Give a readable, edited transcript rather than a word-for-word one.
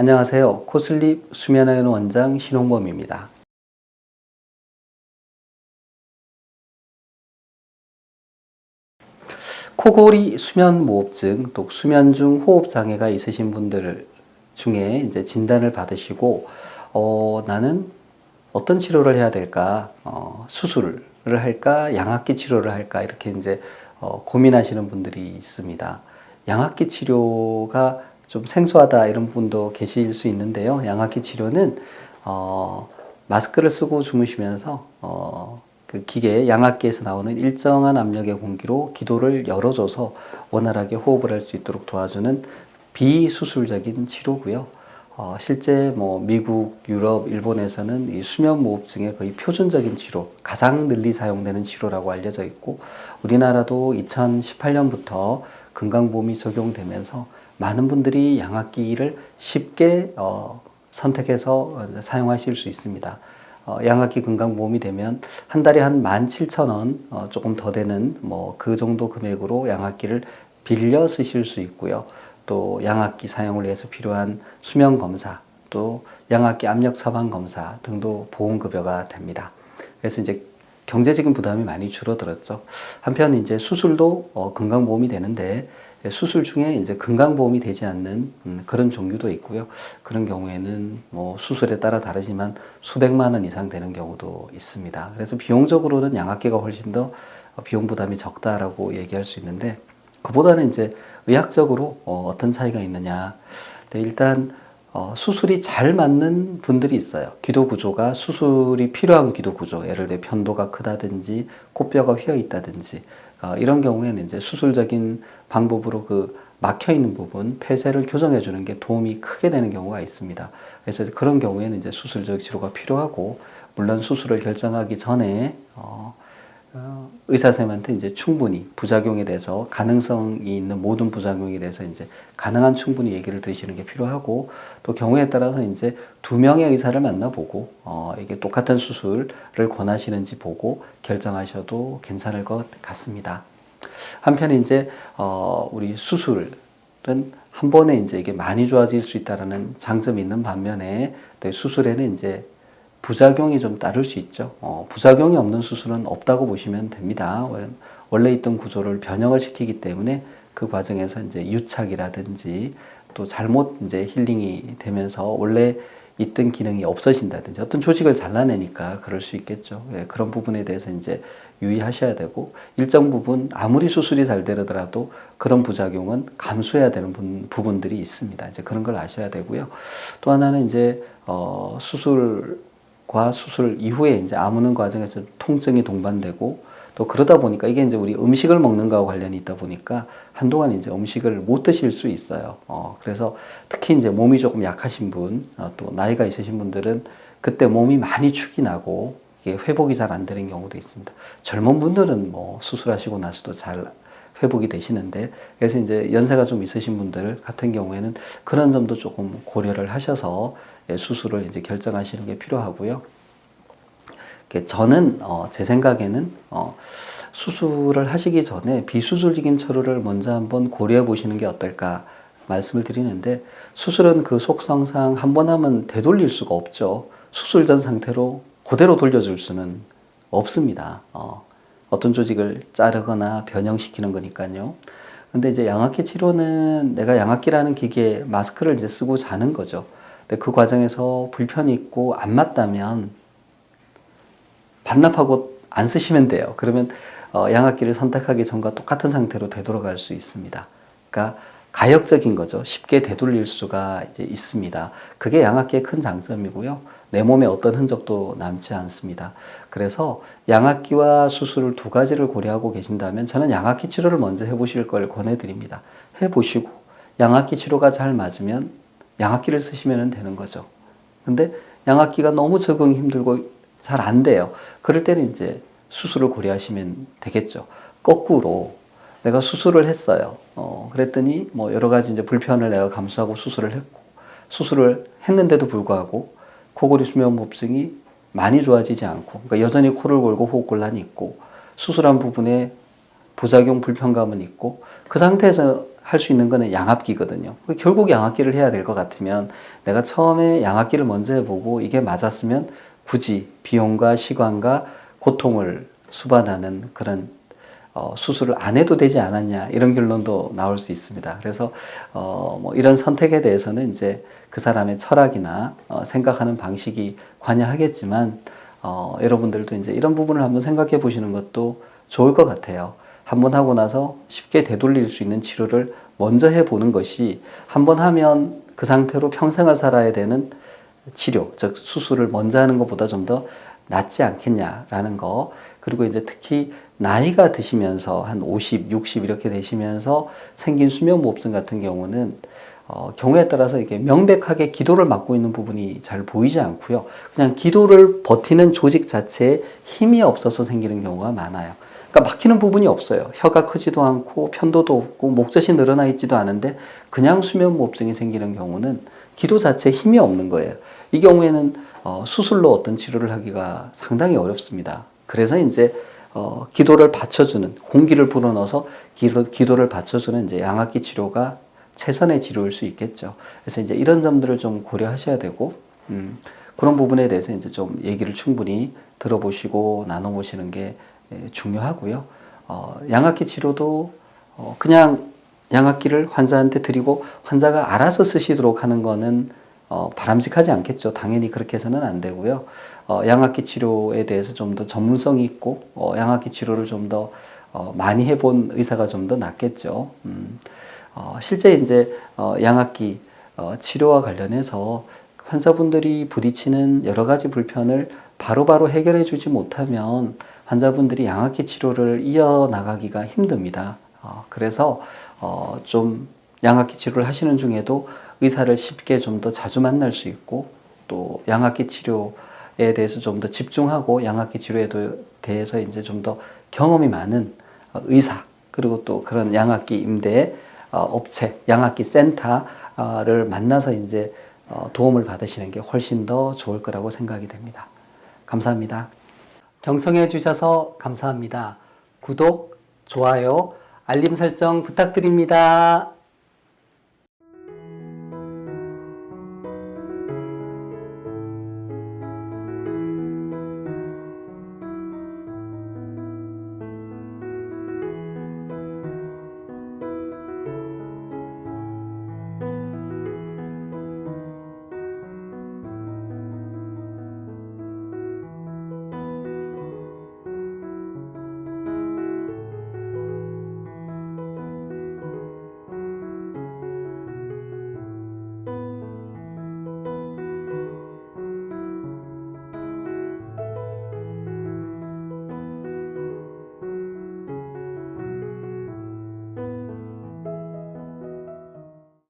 안녕하세요. 코슬립 수면의원 원장 신홍범입니다. 코골이 수면무호흡증, 또 수면 중 호흡장애가 있으신 분들 중에 이제 진단을 받으시고, 나는 어떤 치료를 해야 될까? 수술을 할까? 양압기 치료를 할까? 이렇게 이제 고민하시는 분들이 있습니다. 양압기 치료가 좀 생소하다 이런 분도 계실 수 있는데요. 양압기 치료는 마스크를 쓰고 주무시면서 그 기계 양압기에서 나오는 일정한 압력의 공기로 기도를 열어줘서 원활하게 호흡을 할 수 있도록 도와주는 비수술적인 치료고요. 실제 뭐 미국, 유럽, 일본에서는 이 수면무호흡증의 거의 표준적인 치료, 가장 널리 사용되는 치료라고 알려져 있고, 우리나라도 2018년부터 건강보험이 적용되면서 많은 분들이 양압기를 쉽게 선택해서 사용하실 수 있습니다. 양압기 건강보험이 되면 한 달에 한 17,000원 조금 더 되는 뭐 그 정도 금액으로 양압기를 빌려 쓰실 수 있고요. 또 양압기 사용을 위해서 필요한 수면 검사, 또 양압기 압력 처방 검사 등도 보험급여가 됩니다. 그래서 이제 경제적인 부담이 많이 줄어들었죠. 한편 이제 수술도 건강보험이 되는데, 수술 중에 이제 건강보험이 되지 않는 그런 종류도 있고요. 그런 경우에는 뭐 수술에 따라 다르지만 수백만 원 이상 되는 경우도 있습니다. 그래서 비용적으로는 양압기가 훨씬 더 비용 부담이 적다라고 얘기할 수 있는데, 그보다는 이제 의학적으로 어떤 차이가 있느냐. 네, 일단 수술이 잘 맞는 분들이 있어요. 기도 구조가 수술이 필요한 기도 구조, 예를 들어 편도가 크다든지 코뼈가 휘어 있다든지 이런 경우에는 이제 수술적인 방법으로 그 막혀 있는 부분, 폐쇄를 교정해 주는 게 도움이 크게 되는 경우가 있습니다. 그래서 그런 경우에는 이제 수술적 치료가 필요하고, 물론 수술을 결정하기 전에 의사 선생님한테 이제 충분히 부작용에 대해서, 가능성이 있는 모든 부작용에 대해서 이제 가능한 충분히 얘기를 드리시는 게 필요하고, 또 경우에 따라서 이제 두 명의 의사를 만나보고 이게 똑같은 수술을 권하시는지 보고 결정하셔도 괜찮을 것 같습니다. 한편 이제 우리 수술은 한 번에 이제 이게 많이 좋아질 수 있다라는 장점이 있는 반면에, 또 수술에는 이제 부작용이 좀 따를 수 있죠. 부작용이 없는 수술은 없다고 보시면 됩니다. 원래 있던 구조를 변형을 시키기 때문에 그 과정에서 이제 유착이라든지 또 잘못 이제 힐링이 되면서 원래 있던 기능이 없어진다든지 어떤 조직을 잘라내니까 그럴 수 있겠죠. 예, 그런 부분에 대해서 이제 유의하셔야 되고, 일정 부분 아무리 수술이 잘 되더라도 그런 부작용은 감수해야 되는 부분들이 있습니다. 이제 그런 걸 아셔야 되고요. 또 하나는 이제 수술과 수술 이후에 이제 아무는 과정에서 통증이 동반되고, 또 그러다 보니까 이게 이제 우리 음식을 먹는 거하고 관련이 있다 보니까 한동안 이제 음식을 못 드실 수 있어요. 그래서 특히 이제 몸이 조금 약하신 분, 또 나이가 있으신 분들은 그때 몸이 많이 축이 나고 이게 회복이 잘 안 되는 경우도 있습니다. 젊은 분들은 뭐 수술하시고 나서도 잘 회복이 되시는데, 그래서 이제 연세가 좀 있으신 분들 같은 경우에는 그런 점도 조금 고려를 하셔서 수술을 이제 결정하시는 게 필요하고요. 저는 제 생각에는 수술을 하시기 전에 비수술적인 치료를 먼저 한번 고려해 보시는 게 어떨까 말씀을 드리는데, 수술은 그 속성상 한 번 하면 되돌릴 수가 없죠. 수술 전 상태로 그대로 돌려줄 수는 없습니다. 어떤 조직을 자르거나 변형시키는 거니까요. 근데 이제 양압기 치료는 내가 양압기라는 기계에 마스크를 이제 쓰고 자는 거죠. 근데 그 과정에서 불편이 있고 안 맞다면 반납하고 안 쓰시면 돼요. 그러면 양압기를 선택하기 전과 똑같은 상태로 되돌아갈 수 있습니다. 그러니까 가역적인 거죠. 쉽게 되돌릴 수가 이제 있습니다. 그게 양압기의 큰 장점이고요. 내 몸에 어떤 흔적도 남지 않습니다. 그래서 양압기와 수술을 두 가지를 고려하고 계신다면 저는 양압기 치료를 먼저 해보실 걸 권해드립니다. 해보시고 양압기 치료가 잘 맞으면 양압기를 쓰시면 되는 거죠. 근데 양압기가 너무 적응이 힘들고 잘 안 돼요. 그럴 때는 이제 수술을 고려하시면 되겠죠. 거꾸로 내가 수술을 했어요. 그랬더니 뭐 여러 가지 이제 불편을 내가 감수하고 수술을 했고, 수술을 했는데도 불구하고 코골이 수면무호흡증이 많이 좋아지지 않고, 그러니까 여전히 코를 골고 호흡곤란이 있고, 수술한 부분에 부작용 불편감은 있고, 그 상태에서 할 수 있는 거는 양압기거든요. 결국 양압기를 해야 될 것 같으면 내가 처음에 양압기를 먼저 해보고 이게 맞았으면 굳이 비용과 시간과 고통을 수반하는 그런 수술을 안 해도 되지 않았냐 이런 결론도 나올 수 있습니다. 그래서 뭐 이런 선택에 대해서는 이제 그 사람의 철학이나 생각하는 방식이 관여하겠지만 여러분들도 이제 이런 부분을 한번 생각해 보시는 것도 좋을 것 같아요. 한번 하고 나서 쉽게 되돌릴 수 있는 치료를 먼저 해보는 것이 한번 하면 그 상태로 평생을 살아야 되는 치료, 즉 수술을 먼저 하는 것보다 좀 더 낫지 않겠냐라는 거. 그리고 이제 특히 나이가 드시면서 한 50, 60 이렇게 되시면서 생긴 수면무호흡증 같은 경우는 경우에 따라서 이게 명백하게 기도를 막고 있는 부분이 잘 보이지 않고요. 그냥 기도를 버티는 조직 자체에 힘이 없어서 생기는 경우가 많아요. 그러니까 막히는 부분이 없어요. 혀가 크지도 않고 편도도 없고 목젖이 늘어나 있지도 않은데 그냥 수면무호흡증이 생기는 경우는 기도 자체에 힘이 없는 거예요. 이 경우에는 수술로 어떤 치료를 하기가 상당히 어렵습니다. 그래서 이제 기도를 받쳐주는 공기를 불어넣어서 기도를 받쳐주는 이제 양압기 치료가 최선의 치료일 수 있겠죠. 그래서 이제 이런 점들을 좀 고려하셔야 되고 그런 부분에 대해서 이제 좀 얘기를 충분히 들어보시고 나눠보시는 게 중요하고요. 양압기 치료도 그냥 양압기를 환자한테 드리고 환자가 알아서 쓰시도록 하는 거는 바람직하지 않겠죠. 당연히 그렇게 해서는 안 되고요. 양압기 치료에 대해서 좀 더 전문성이 있고 양압기 치료를 좀 더 많이 해본 의사가 좀 더 낫겠죠. 실제 이제 양압기 치료와 관련해서 환자분들이 부딪히는 여러 가지 불편을 바로바로 해결해 주지 못하면 환자분들이 양압기 치료를 이어나가기가 힘듭니다. 그래서 좀 양압기 치료를 하시는 중에도 의사를 쉽게 좀 더 자주 만날 수 있고 또 양압기 치료에 대해서 좀 더 집중하고 양압기 치료에 대해서 이제 좀 더 경험이 많은 의사 그리고 또 그런 양압기 임대 업체, 양압기 센터를 만나서 이제 도움을 받으시는 게 훨씬 더 좋을 거라고 생각이 됩니다. 감사합니다. 경청해 주셔서 감사합니다. 구독, 좋아요, 알림 설정 부탁드립니다.